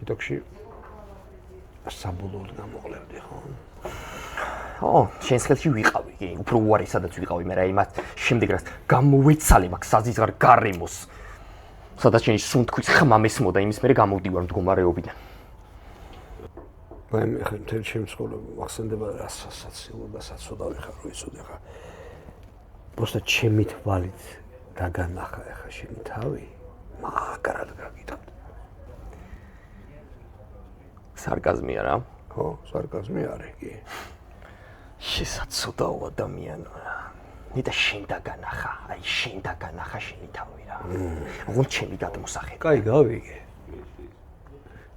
TikTok-ში საბოლოოდ გამოყლებდი, ხო? შენს ხელში ვიყავი, კი, უფრო უარი სადაც ვიყავი, მე რა იმას შემდეგ რაც გამოვეცალე მაგ საზიზღარ გარემოს. სადაც შენი სუნთქვის ხმა მესმოდა იმის მერე გამოვდივარ მდგომარეობიდან. მე ხე მთელი ჩემი ცხოვრება მახსენდება რასაც და საცოდავი ხარ, რო იცოდე ხა. просто ჩემი თვალით დაგანახა ხა შენი თავი, მაგრად გაგიტყდა. სარკაზმია რა? ხო, სარკაზმი არის კი. შესაძოდაო ადამიანია. ნიტა შენ დაგანახა, აი შენ დაგანახა შენი თავი რა. ოღონდ ჩემი გადმოსახე. კაი, გავიგე.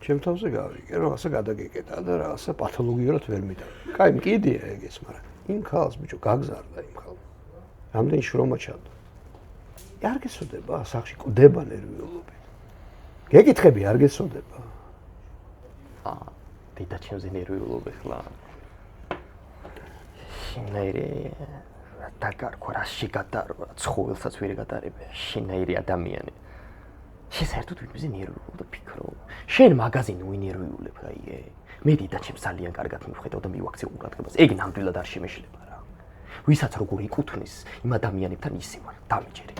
ჩემ თავზე გავიგე, რომ ასე გადაგეკეტა და რა ასე პათოლოგიურად ვერ მიტა. კაი, მკიდია ეგეც, მაგრამ იმ ხალხს ბიჭო გაგზარდა იმ ხალხს. რამდენი შრომა ჩადო. არ გესოდება, სახში კვდება ნერვიულობით. გეკითხები არ გესოდება. დედა ჩემზე ნერვიულობ ხლა. შინაირი დაგარქვა რა შეგატარვა, ცხოველსაც ვერ გატარებია, შინაირი ადამიანი. შენ საერთოდ ვინმეზე ნერვიულობ და ფიქრო. შენ მაგაზინ ვინერვიულებ რაიე. მე დედა ჩემს ძალიან კარგად მივხვდავ და მივაქცე ყურადღებას. ეგ ნამდვილად არ შემეშლება რა. ვისაც როგორ იკუთვნის იმ ადამიანებთან ისე ვარ, დამიჯერე.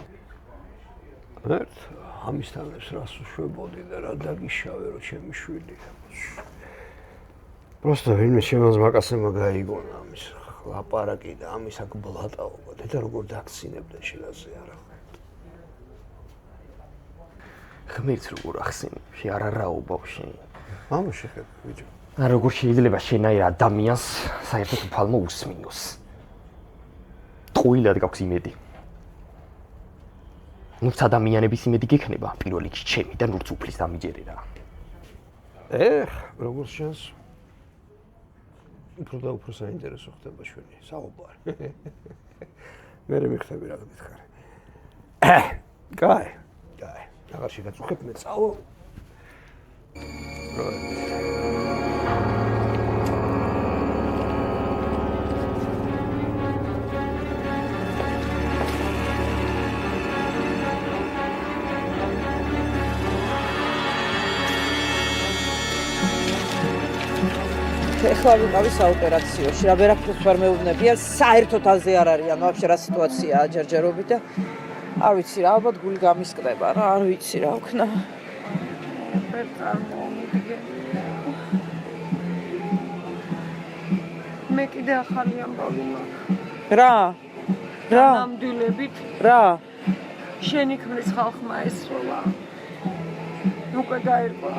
ერთ ამისთანებს რას უშვებოდი და რა დაგიშავე რომ ჩემი შვილია. просто ვინმე შემოს მაკასემა გაიგონა ამის ლაპარაკი და ამის აქ ბლატაობა. დედა როგორ დაგცინებდა შილაზე არა. ღმერთს როგორ ახსენებ, შე არაო ბავშვი. მამა შეხებ ბიჭო. როგორ შეიძლება შენაირ ადამიანს საერთოდ უფალმა უსმინოს. ტყუილად გაქვს იმედი. ნურც ადამიანების იმედი გექნება, პირველ რიგში ჩემი და ნურც უფლის დამიჯერე რა. როგორც შენს უფრო და უფრო საინტერესო ხდება ჩვენი საუბარი. მე მიხდები რა გითხარი. კაი. აღარ შეგაწუხებ მე წავალ. ეხლა ვიყავი საოპერაციოში, რა ვერაფერს ვერ მეუბნებიან, საერთოდ აზე არ არიან, ვაფშე რა სიტუაციაა ჯერჯერობით და არ ვიცი რა, ალბათ გული გამისკდება რა, არ ვიცი რა ვქნა. ვერ წარმოვიდგე. მე კიდე ახალი ამბავი მაქვს. რა? ნამდვილებით რა? შენი ქმრის ხალხმა ესროლა. უკვე გაირკვა.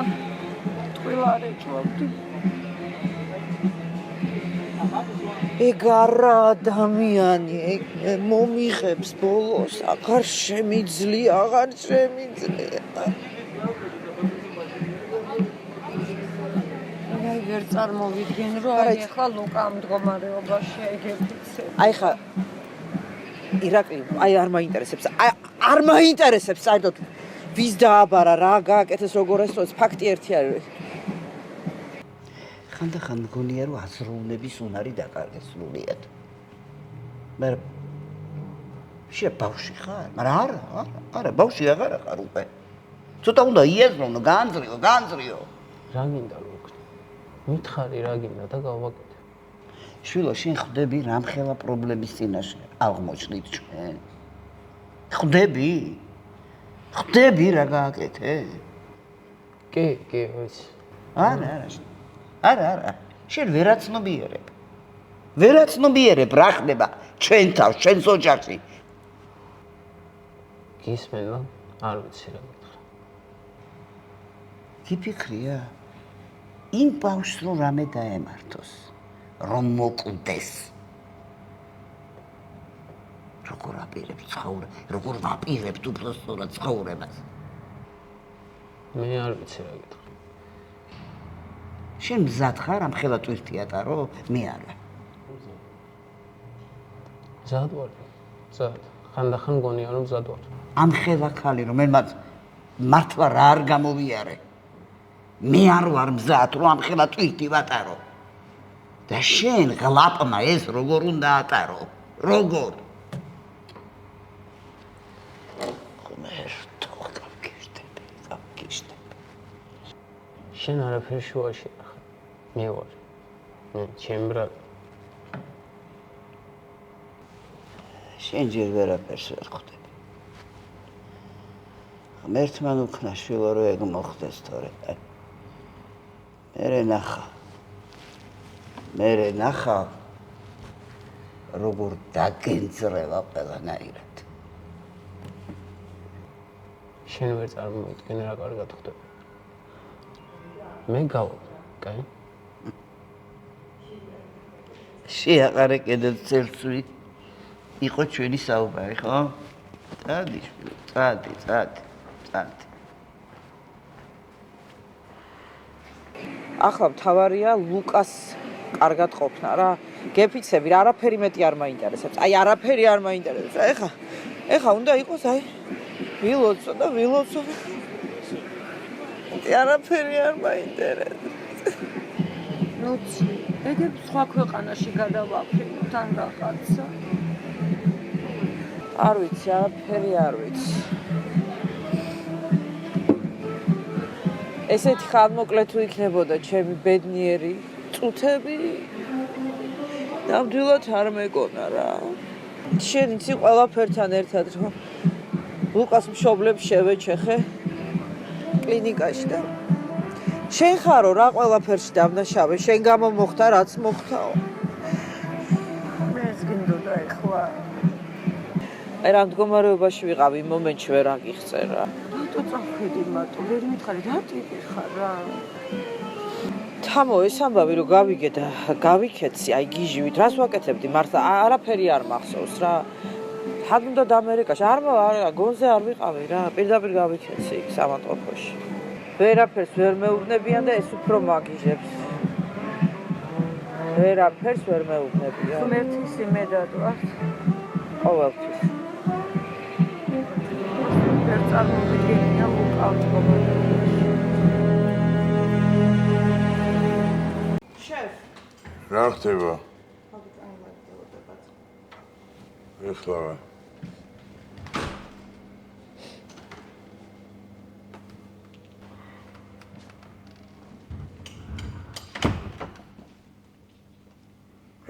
ტყუილა არ ეჭვობდი. ეგ არა ადამიანი, მომიღებს ბოლოს, აღარ შემიძლია. აი ვერ წარმოვიდგენ, რომ აი ახლა ლუკა ამ მდგომარეობაში ეგეთიცე. აი ხა ირაკლი, აი არ მაინტერესებს, საერთოდ ვის დააბარა, რა გააკეთეს, როგორ ესწროს, ფაქტი ერთი არის. ხანდახან მგონია რომ აზროვნების უნარი დაკარგეს სრულიად. მაგრამ შე ბავშვი ხარ? მაგრამ არა, ბავშვი აღარ ხარ უკვე. ცოტა უნდა იაზროვნო, განძრიო. რა გინდა რომ ვქნი? მითხარი რა გინდა და გავაკეთე. შვილო, შენ ხვდები რამხელა პრობლემის წინაშე აღმოჩნდით ჩვენ? ხვდები რა გააკეთე? კი, ვიცი. არა, შენ ვერაცნობიერებ რა ხდება ჩვენ თავს, ჩვენს ოჯახში. გისმენა? არ ვიცი რა გითხრა. გიფიქრია? იმ ბავშვს რომ რამე დაემართოს, რომ მოკვდეს. როგორ ვაპირებთ უფრო სწორად ცხოვრებას? მე არ ვიცი რა გითხრა. შენ მზად ხარ ამ ხელა ტვირთი ატარო? მე არა. მზად ვარ. ხანდახან მგონია რომ მზად ვარ. ამ ხელა ხალი რომ მე მართლა რა არ გამოვიარე. მე არ ვარ მზად რომ ამ ხელა ტვირთი ვატარო. და შენ ღლაპმა ეს როგორ უნდა ატარო? როგორ? შენ არაფერი შუაში ახლა. მე ვარ. ჩემ ბრალ. შენ ჯერ ვერაფერს ვერ ხვდები. ღმერთმან უქნა შვილო რომ ეგ მოხდეს თორე. მერე ნახა როგორ დაგენძრევა ყველანაირად. შენ ვერ წარმოვიდგენ რა კარგად ხდება. მე გავა, კაი? შეაყარე კიდევ წელსვი იყო ჩვენი საუბარი, ხო? წადი, წადი. ახლა მთავარია ლუკას კარგად ყოფნა რა. გეფიცები რა, არაფერი მეტი არ მაინტერესებს. აი არაფერი არ მაინტერესებს. ეხა უნდა იყოს აი ვილოცო და ვილოცო. არაფერი არ მაინტერესებს. ნუცი, ეგრე სხვა ქვეყანაში გადავაფრინოთ ან რაღაცა. არ ვიცი, არაფერი არ ვიცი. ესეთი ხანმოკლე თუ იქნებოდა ჩემი ბედნიერი წუთები, ნამდვილად არ მეკონა რა. შენ იცი ყველაფერთან ერთად რომ ლუკას მშობლებს შევეჩეხე კლინიკაში და შენ ხარო რა ყველაფერში დამნაშავე, შენ გამო მოხდა რაც მოხდაო. მეც გინდოდა ეხლა. აი რა მდგომარეობაში ვიყავი იმ მომენტში ვერ აგიხსე რა. რატო წახვედი მარტო? ვერ მითხარი რა ტიპი ხარ რა? თამო ეს ამბავი რომ გავიგე და გავიქეცი აი გიჟივით რას ვაკეთებდი მართლა არაფერი არ მახსოვს რა. ხან უნდა და ამერიკაში არა გონზე არ ვიყავი რა. პირდაპირ გავიქეცი იქ სამონტყოფოში. ვერაფერს ვერ მეუბნებიან და ეს უფრო მაგიჟებს. ვერაფერს ვერ მეუბნებიან. ღმერთის იმედად ვარ. ყოველთვის. ვერ წარმოვიდგენია ლუკა მდგომარეობაში. შეფ რა ხდება? ეხლა რა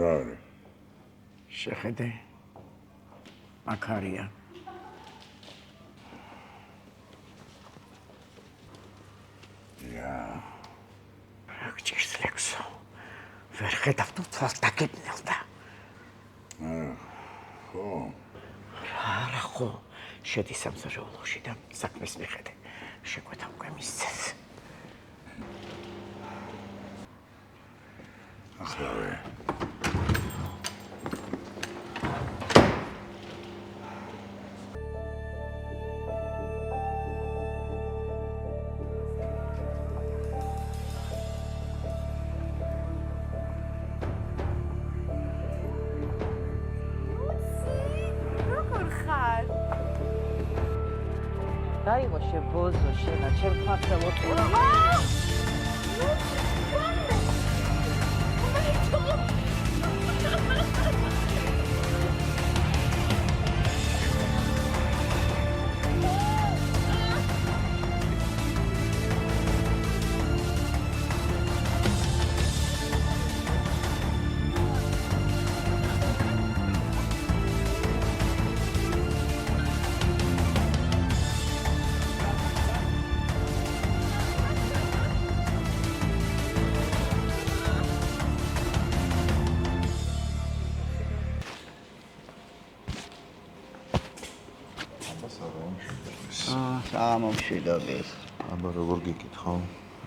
არის? შეხედე მაქარია. გჭირს ლექსო. ვერ ხედავ თუ თვალს დაგებნელდა. ხო. არა ხო. შედის სამზარეულოში და საქმის მიხედე. შეკვეთა უკვე მისცეს. ახლა დაიღო შე ბოზო შენა ჩემ ხარცელ ოთულა. ამომშვიდობის. აბა როგორ გიკითხო?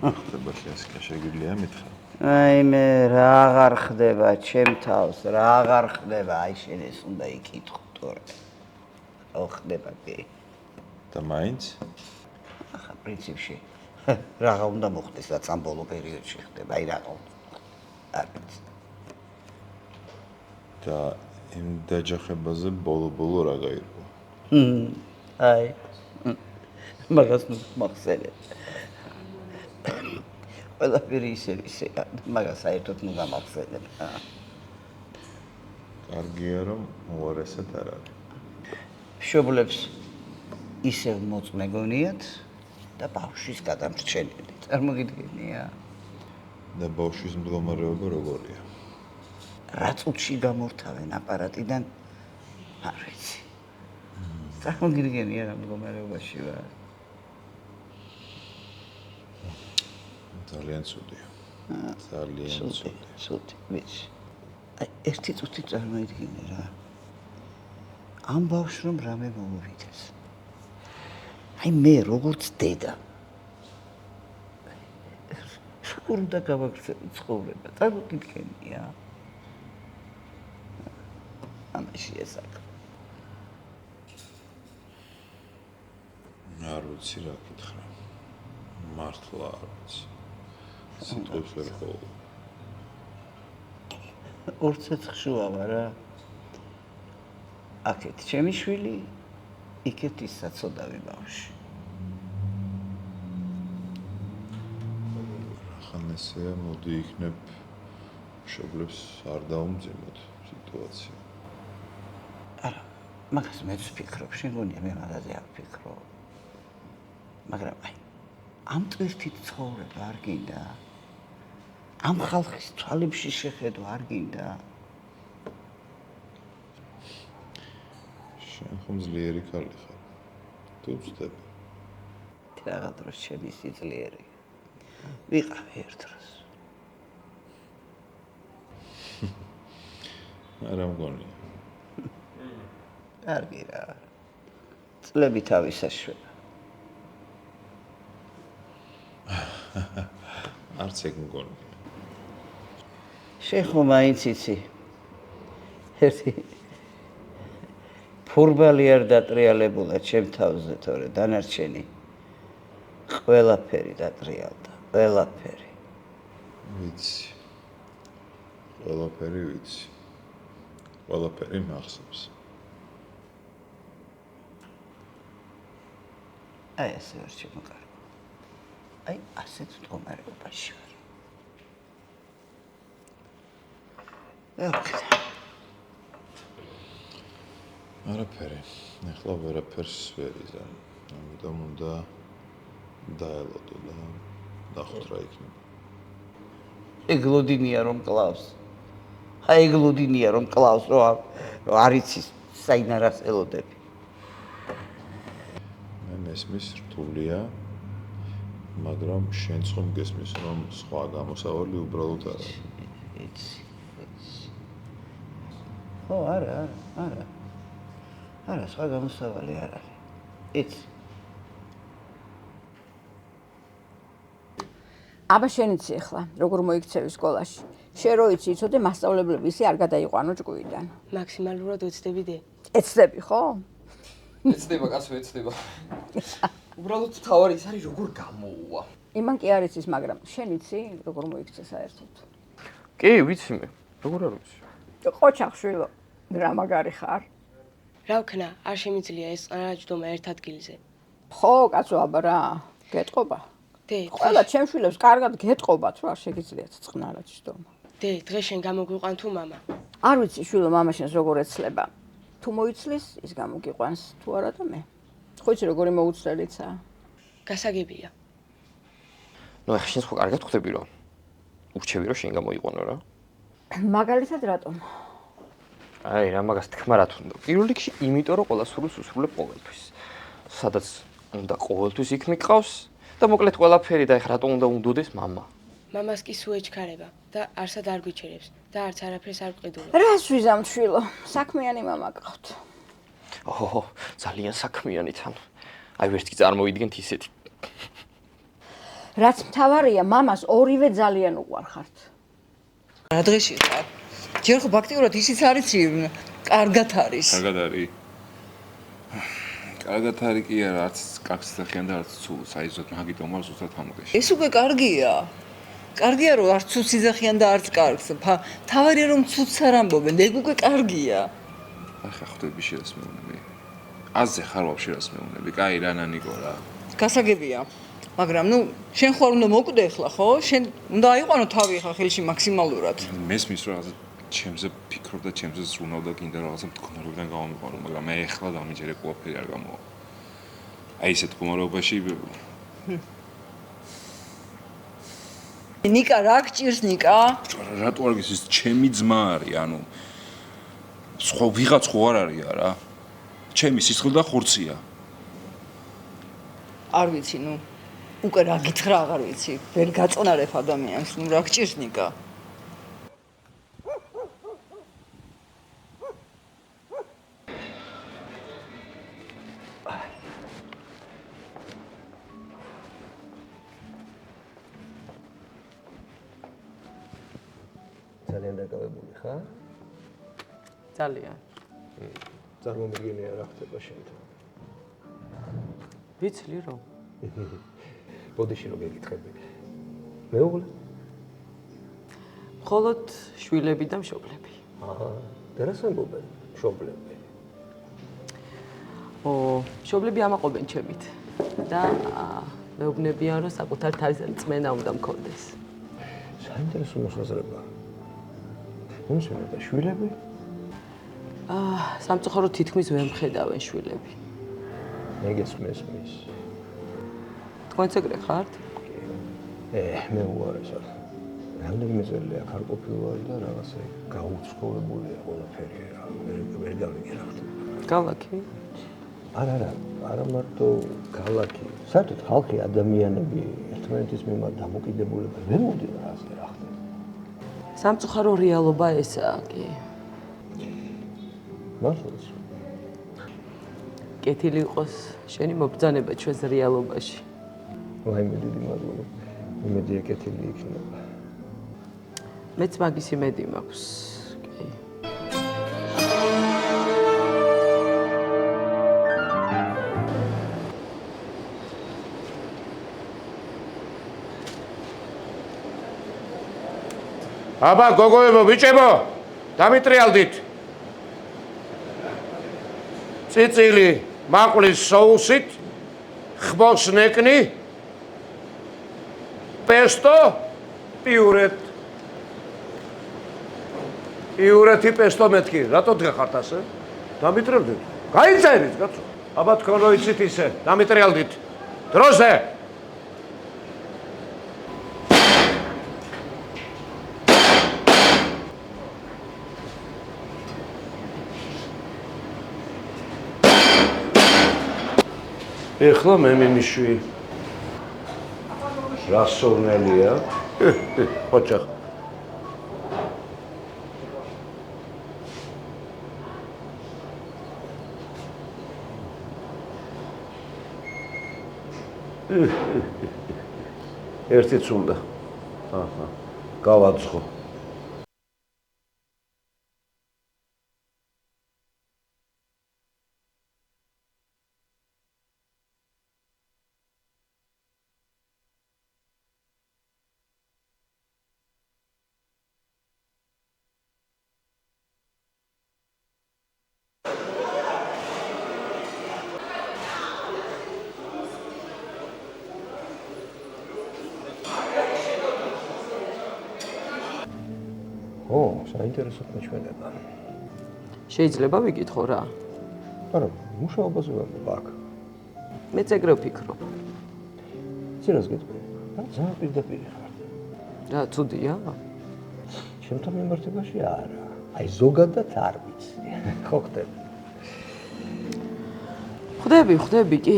ხდება შეასკა შეგვიძლია მითხრა. აი მე რა აღარ ხდება ჩემ თავს, რა აღარ ხდება, აი შენ ეს უნდა იკითხო თორე. რა ხდება კი? და მაინც? ახლა პრინციპში რაღა უნდა მოხდეს, რაც ამ ბოლო პერიოდში ხდება, აი რაღა. არ ვიცი. და იმ დაჯახებაზე ბოლო რა გაირკვა? აი მაგას მახსენე. ყველაფერი ისე, მაგას საერთოდ ნუ გამახსენებ. კარგია რომ უარესად არ არის. მშობლებს ისევ მოწმე გონიათ, და ბავშვის გადამრჩენელი. წარმოგიდგენია? და ბავშვის მდგომარეობა როგორია? რა წუთში გამორთავენ აპარატიდან არ ვიცი. წარმოგიდგენია რა მდგომარეობაში ვარ. ძალიან ცუდია. ძალიან ცუდი, ვიცი. აი ერთი წუთი წარმოიდგინე რა. ამ ბავშვს რომ რამე მომივიდეს. აი მე როგორც დედა როგორ უნდა გავაგრძელო ცხოვრება? წარმოგიდგენია? ამაში ესაკ. არ ვიცი რა გითხრა. მართლა არ ვიცი. სიტყვებს ვერ ხოვო. ორცეცხშუავა რა. აქეთ ჩემი შვილი, იქეთ ის საცოდავი ბავშვი. ახლა ესეა, მოდი იქნებ მშობლებს არ დაუმძიმოთ სიტუაცია. არა, მაგას მეც ვფიქრობ, შენ გონია მე მაგაზე არ ვფიქრობ. მაგრამ აი, ამ ტვირთით ცხოვრება არ გინდა? ამ ხალხის თვალებში შეხედვა არ გინდა? შენ ხომ ძლიერი ქალი ხარ. თუ ვწდები. რაღაც დროს ჩემი სიძლიერე ვიყავი ერთ დროს. არა მგონია. კარგი რა. წლები თავისაშვება. არც ეგ მგონია. შენ ხო მაინც იცი. ერთი ფურბალი არ დატრიალებულა ჩემ თავზე, თორე დანარჩენი ყველაფერი დატრიალდა, ყველაფერი. ვიცი. ყველაფერი ვიცი. ყველაფერი მახსოვს. აი ესე ვერ შემოკარგო. აი ასეთ მდგომარეობაში ვარ. არაფერი. ეხლა ვერაფერს ვერ იზამ. ამიტომ უნდა დაელოდო და ნახოთ რა იქნება. ეგლოდინია რომ კლავს. აი ეგლოდინია რომ კლავს, რომ არ იცის საინარას ელოდები. მე მესმის რთულია, მაგრამ შენ ხომ გესმის რომ სხვა გამოსავალი უბრალოდ არ არის. იცი. ო, არა. არა, სხვა გამოსავალი არ არის. იცი. აბა შენ იცი ახლა, როგორ მოიქცევი სკოლაში. შენ რო იცი, იცოდე მასწავლებლები ისე არ გადაიყვანო ჭკუიდან. მაქსიმალურად ვეცდები დე. ეცდები, ხო? ეცდება, კაცო, ეცდება. უბრალოდ თავარი ის არის როგორ გამოუვა. იმან კი არ იცის, მაგრამ შენ იცი, როგორ მოიქცე საერთოდ. კი, ვიცი მე. როგორ არ ვიცი? ყოჩახშვილო, რა მაგარი ხარ? რა ვქნა, არ შემიძლია ეს ყარაჯდომა ერთ ადგილზე. ხო, კაცო, აბა რა, გეტყობა. დე, ყველა ჩემს შვილებს კარგად გეტყობათ, რა შეგიძლიათ წყნარად ჯდომა. დე, დღეს შენ გამოგვიყვან თუ მამა? არ ვიცი, შვილო, მამა შენს როგორ ეცლება. თუ მოიცლის, ის გამოგიყვანს, თუ არა და მე. ხო იცი როგორი მოუცლელიცა? გასაგებია. ნუ ახლა შენ ხო კარგად ხვდები რომ ურჩევი რომ შენ გამოიყვანო რა. მაგალითად რატომ? აი, რა მაგას თქმა რა თქმა უნდა. პირველ რიგში იმიტომ რომ ყველა სურვილს უსრულებ ყოველთვის. სადაც უნდა ყოველთვის იქ მიყავს და მოკლედ ყველაფერი და ეხლა რატომ უნდა უნდოდეს მამა. მამას კი სუეჩქარება და არსად არ გვიჩერებს და არც არაფერს არ გვყიდულობს. რას ვიზამთ შვილო? საქმიანი მამა გყავთ. ოჰო, ძალიან საქმიანი თან. აი ვერც კი წარმოიდგენთ ისეთი. რაც მთავარია, მამას ორივე ძალიან უყვარხართ. რა დღეში ხარ? ჯერ ხო ფაქტიურად ისიც არიცი, კარგად არის. კარგად არის. კარგად არის კი არა, არც კარგს სახიან და არც ცუდს. აი ზუსტად მაგით მომარ ზუსტად ამოდეში. ეს უკვე კარგია. კარგია რომ არც ცუდს იძახიან და არც კარგს. თავარია რომ ცუდს არ ამბობენ, ეგ უკვე კარგია. ახლა ხვდები შენს მეუბნები. აზე ხარ ვაფშე რას მეუბნები? კაი რა ნანიკო რა. გასაგებია. მაგრამ ნუ შენ ხარ უნდა მოკვდე ახლა, ხო? შენ უნდა აიყვანო თავი ახლა ხელში მაქსიმალურად. მესმის რომ რაღაცა ჩემზე ფიქრობ და ჩემზე ზრუნავ და გინდა რაღაცა მდგომარეობიდან გამომიყარო, მაგრამ მე ახლა დამიჯერე ყველაფერი არ გამოვა. აი ესეთ მდგომარეობაში ნიკა რა გჭირს ნიკა? რატო არ გის ის ჩემი ძმა არის, ანუ სხვა ვიღაც ხო არ არის რა. ჩემი სისხლი და ხორცია. არ ვიცი, ნუ უკვე რა გითხრა აღარ ვიცი. ვერ გაწონარებ ადამიანს, ნუ რა გჭირს ნიკა? ძალიან დაკავებული ხარ? ძალიან. წარმომიდგენია რა ხდება შენთან. ვიცლი რომ. ბოდიში რო გეკითხები. მეუღლე? მხოლოდ შვილები და მშობლები. აჰა, დერასამბობენ მშობლები. მშობლები ამაყობენ ჩემით და მეუბნებიან რომ საკუთარ თავზე წმენა უნდა მქონდეს. საინტერესო მოსაზრება. უმსმენელი და შვილები? სამწუხაროდ თითქმის ვერ მხედავენ შვილები. ეგეც მესმის. თქვენც ეგრე ხართ? მე უარესად. რამდენიმე წელი აქ არ ყოფილი და რაღაცა გაუცხოვებულია ყველაფერი რა. ვერ გავიგე რა ხდება. ქალაქი? არა მარტო ქალაქი. საერთოდ ხალხი, ადამიანები ერთმანეთის მიმართ დამოკიდებულება ვერ მომდიოდა ასე რა ხდება. სამწუხარო რეალობა ესაა კი. მართლაც. კეთილი იყოს შენი მობრძანება ჩვენს რეალობაში. ვაიმე დიდი მადლობა. იმედია კეთილი იქნება. მეც მაგის იმედი მაქვს. კი. აბა გოგოებო, ბიჭებო, დამიტრიალდით. წიწილი მაყლის соусით, ხბოს ნეკნი, პესტო, პიურეთ. პიურეთი პესტო მეთქი, რატო დგახართ ასე? დამიტრიალდით. გაიწერით, კაცო. აბა თქვენ რო იცით ისე, დამიტრიალდით. დროზე. ეხლა მე მიმიშვი. რა სურნელია? ოჩახ. ერთიც უნდა. აჰა. გავაცხო. საინტერესო მეჩვენება. შეიძლება ვიკითხო რა? არა, მუშაობაზე ვარ აქ. მეც ეგრე ვფიქრობ. ცირას გეტყვი. რა ძალიან პირდაპირ ხარ. რა ცუდია? ჩემთან მიმართებაში არა. აი ზოგადად არ ვიცი. ხო ხდება. ხვდები კი.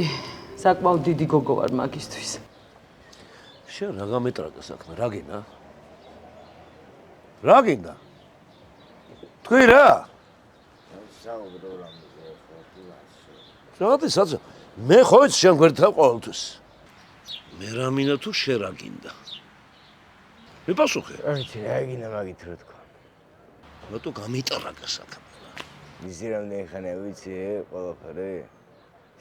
საკმაოდ დიდი გოგო ვარ მაგისთვის. შენ რა გამეტრაგა საქმე, რა გინდა? რა გინდა? თქვი რა? საუბრო რამზე ხო? რაღაცა მე ხო ვიცი შენ გვერდთან ყოველთვის. მე რა მინდა თუ შენ რა გინდა? მე პასუხე. არჩი რა გინდა მაგით რო თქვა. რატო გამეტრაგა საქმე? ისი რამდენი ხანია ვიცი ყველაფერი?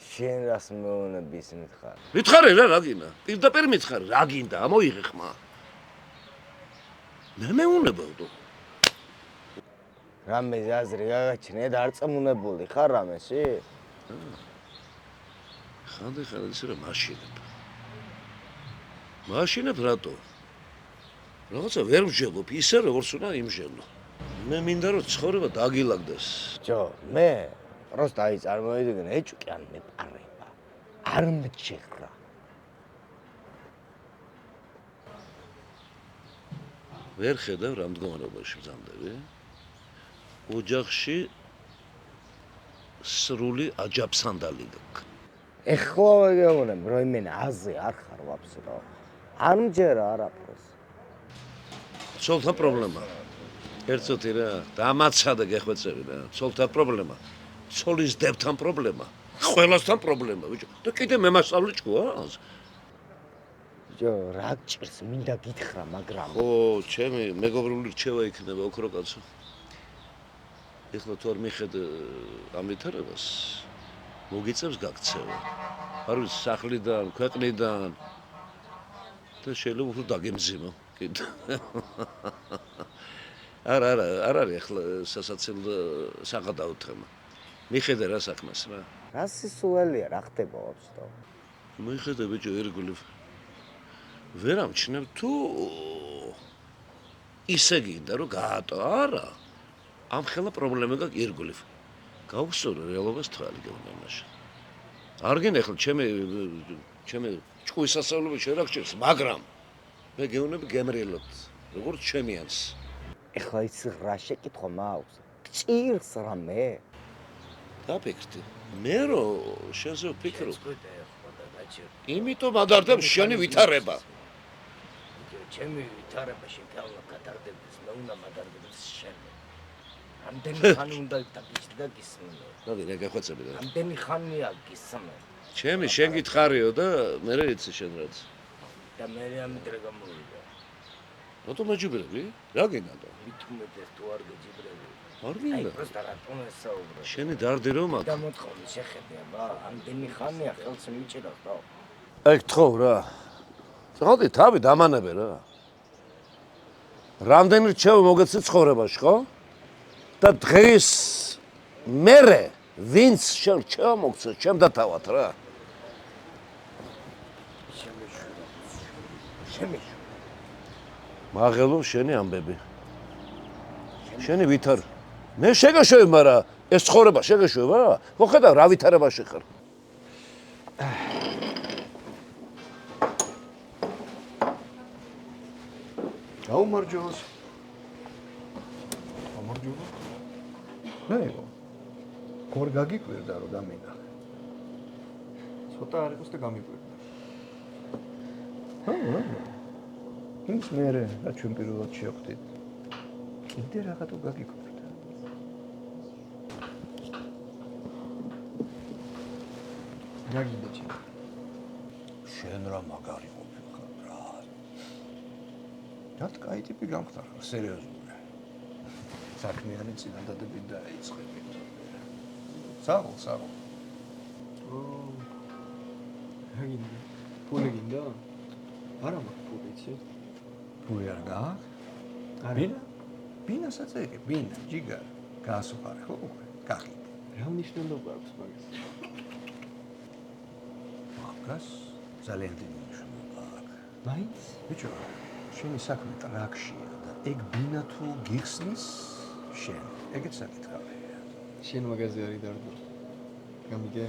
შენ რას მეუბნების მითხარ? მითხარი რა გინდა? პირდაპირ მითხარი რა გინდა? ამოიღე ხმა. მე მეუნებოდო. რამე ზაზრი გაგაჩნია და არ წამუნებული ხარ რამეში? ხანდახან ისე რა მაშინებ. მაშინებ რატო? რაღაცა ვერ მსჯელობ ისე როგორც უნდა იმსჯელო. მე მინდა რომ ცხოვრება დაგილაგდეს. ჯო, მე პროსტა აი წარმოიდგინე ეჭუკი არ მეპარება. არ მჭირა. ვერ ხედავ რა მდგომარეობაში ბრძანდები. ოჯახში სრული აჯაფსანდალი გაქვს. ეხლა ვეგეუბნებ, რომ იმენ აზე არ ხარ ვაფსრო. არ მჯერა არაფერს. ცოლთან პრობლემა. ერთსოთი რა, დამაცადა გეხვეწები რა. ცოლთან პრობლემა. ცოლის დებთან პრობლემა. ყველასთან პრობლემა, ბიჭო. და კიდე მე მასწავლე ჭკუას. ბიჭო, რა გჭირს, მინდა გითხრა, მაგრამ ხო, ჩემი მეგობრული რჩევა იქნება ოქრო კაცო. ეხლა თუ არ მიხედ ამ ვითარებას, მოგიწევს გაქცევა. არ ვიცი, სახლიდან, ქვეყნიდან და შეიძლება უფრო დაგემძიმო კიდე. არ არის ეხლა სასაცილო საღადაო თემა. მიხედე რა საქმეს რა. რა სისულელია, რა ხდება ვაფშე? მიხედე ბიჭო ირგვლივ. ვერ ამჩნევ თუ ისე გინდა რომ გაატო არა. ამ ხელა პრობლემა გაქვს ირგვლივ. გავუსწორო რეალობას თვალი გეუბნებაში. არ გინდა ახლა ჩემი ჭკუის სასწავლებელი შეგრაგჭირს, მაგრამ მე გეუბნები გემრიელად, როგორც ჩემიანს. ეხლა ის რა შეკითხვა მაქვს? გჭირს რამე? დაფიქრდი. მე რომ შენზე ვფიქრობ. იმიტომ ადარდებ შენი ვითარება. ჩემი ვითარებაში გავლა გადარდებს, მე უნდა მადარდებს შენი. ამდენი ხანი უნდა დაგისმენო. დადი რა გახვეწები და. ამდენი ხანია გისმენო. ჩემი შენ გითხარიო და მე რა იცი შენ რაც. და მე ამიტრე გამოვიდა. რატომ მეჯიბრები? რა გინდა? მithumetes თუ არ გეჯიბრები. არ გინდა. აი პროსტა რატომ ესაუბრე? შენი დარდი რომ აქ. და მოთხოვი შეხედე აბა, ამდენი ხანია ხელს მიჭირავს და. აი გთხოვ რა. წოდი თავი დამანებე რა. რამდენი რჩევა მოგეცი ცხოვრებაში, ხო? და დღეს მერე ვინც შენ რჩევა მოგცე, ჩემ დათავად რა. შემეშ. მაღელო შენი ამბები. შენი ვითარ. მე შეგეშვები, მაგრამ ეს ცხოვრება შეგეშვება რა. ხო ხედავ რა ვითარებაში ხარ. გაუმარჯოს. გამარჯობა. ნაიო. გორ გაგიკვირდა რომ დამინახე. ცოტა არ იყოს და გამიკვირდა. ჰა. ის მერე რა ჩვენ პირველად შევხვდით. კიდე რაღაცა გაგიკვირდა. რა გინდა ჩემ? შენ რა მაგარი ყოფილი ხარ რა. რა კაი ტიპი გამხდარ, სერიოზული. საქმიანი წინადადები დაიწყები. საღო. რა გინდა? ფული გინდა? არა მაქვს ფული, იცი? ფული არ გააქვს? ბინასაც ეგ, ბინა, ჯიგარ, გაასუხარე, ხო? გახი. რა მნიშვნელობა აქვს მაგას? მაგას ძალიან დიდი მნიშვნელობა აქვს. მაინც? ბიჭო, შენი საქმე ტრაქშია და ეგ ბინა თუ გიხსნის შენ, ეგეც საკითხავია. შენ მაგაზე არის დარდო. გამიგე?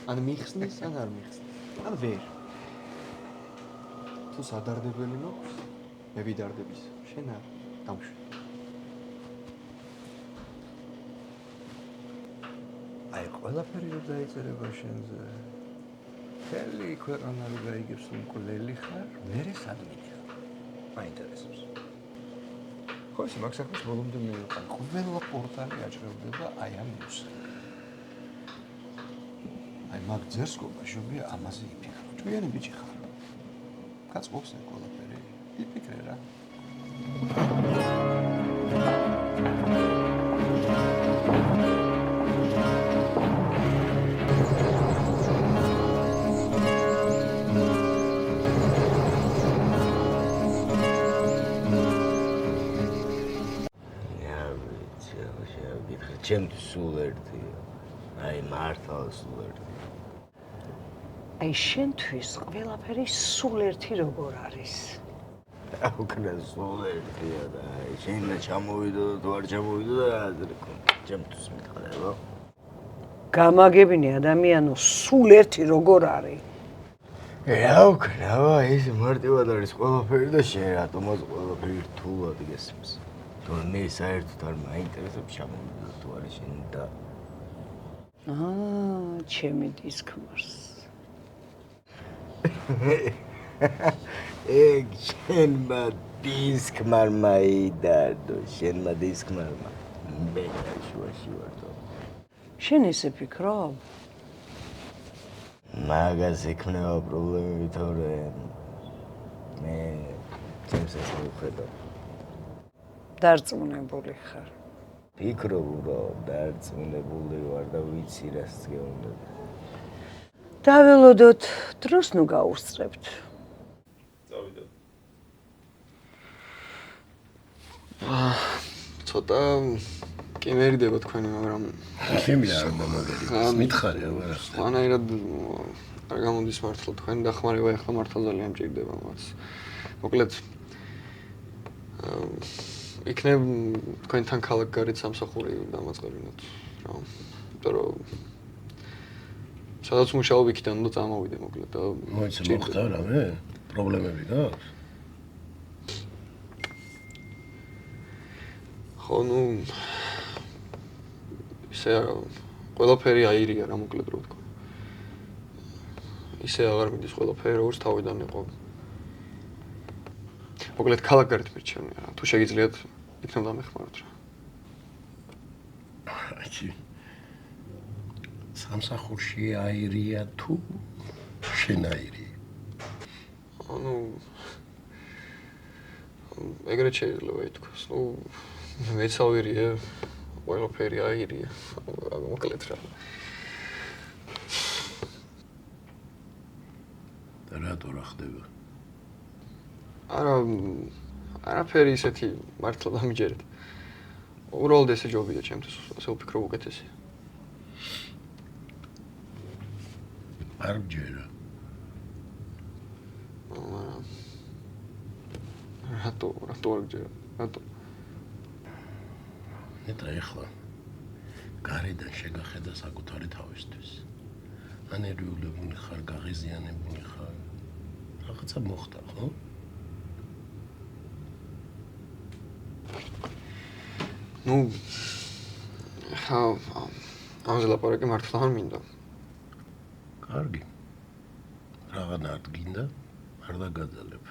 ან მიხსნის, ან არ მიხსნის. ან ვერ. თუ სადარდებელი მაქვს, მე ვიდარდების. შენ არ დამშვი. აი ყველაფერი რომ დაიწერება შენზე. ხელი ქვეყანა რომ გაიგებს რომ მკვლელი ხარ, მერე სადმინე ხარ. მაინტერესებს. ხო, ის მაგ საქმეს ბოლომდე მე ვიყავ. ყველა პორტალი აჭრევდება აი ამ ნიუსს. აი მაგ ძერს გობაშობია ამაზე იფიქრო. ჭკვიანი ბიჭი ხარ. გაწყობს ეს ყველაფერი. იფიქრე რა. ჩემთვის სულ ერთია. აი მართლა სულ ერთი. აი შენთვის ყველაფერი სულ ერთი როგორ არის? უკნა სულ ერთია და აი შენ ჩამოვიდო თუ არ ჩამოვიდო და აზრი ხო. ჩემთვის მითხრება. გამაგებინე ადამიანო სულ ერთი როგორ არის? რა ვქნა, ეს მარტივად არის ყველაფერი და შენ რატომაც ყველაფერი რთულად გესმის. თორე მე საერთოდ არ მაინტერესებს ჩამოვიდა თუ არის შენ და ჩემი დისკმარს. ეგ შენმა დისკმარმა იდარდო, შენმა დისკმარმა. მე შუაში ვარ. შენ ესე ფიქრობ? მაგას იქნება პრობლემები თორე მე ჩემს ეს ვხედავ. დარწმუნებული ხარ. ფიქრობ უბრალოდ დარწმუნებული ვარ და ვიცი რას გეუბნები. დაველოდოთ, დროს ნუ გაუსწრებთ. წავიდეთ. ცოტა კი მერიდება თქვენი, მაგრამ ჩემი არ მომგედი. მითხარი აბა. სხვანაირად არ გამოდის მართლა თქვენი დახმარება ახლა მართლა ძალიან მჭირდება მას. მოკლედ იქნებ თქვენთან ქალაქ გარეთ სამსახური დამაწყებინოთ რა. იმიტომ რომ სადაც მუშაობ იქიდან უნდა წამოვიდე მოკლედ და მოიცა მოხდა რამე? პრობლემები გაქვს? ხო, ნუ ისე ყველაფერი აირია რა მოკლედ რო ვთქვა. ისე აღარ მიდის ყველაფერი როგორც თავიდან იყო. მოკლედ ქალაქ გარეთ მირჩენია რა. თუ შეგიძლიათ იქნებ დამეხმაროთ რა. აჩი. სამსახურში აირია თუ შენ აირია? ანუ ეგრეთ შეიძლება ითქვას. ნუ მეც ავირია, ყველაფერი აირია. მოკლედ რა. და რატო რა ხდება? არაფერი ისეთი მართლა დამიჯერეთ. უბრალოდ ესე ჯობია ჩემთვის, ასე ვფიქრობ უკეთესია. არ გჯერა. რატო არ გჯერა? რატო? ნეტა ეხლა გარედან შეგახედა საკუთარი თავისთვის. ანერვიულებული ხარ, გაღიზიანებული ხარ. რაღაცა მოხდა, ხო? ნუ ამაზე ლაპარაკი მართლა არ მინდა. კარგი. რაღაცა არ გინდა, არ დაგაძალებ.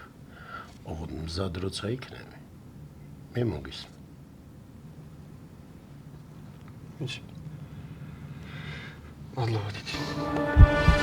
ოღონდ მზად როცა იქნები, მე მოგისმენ. მადლობა დიდი.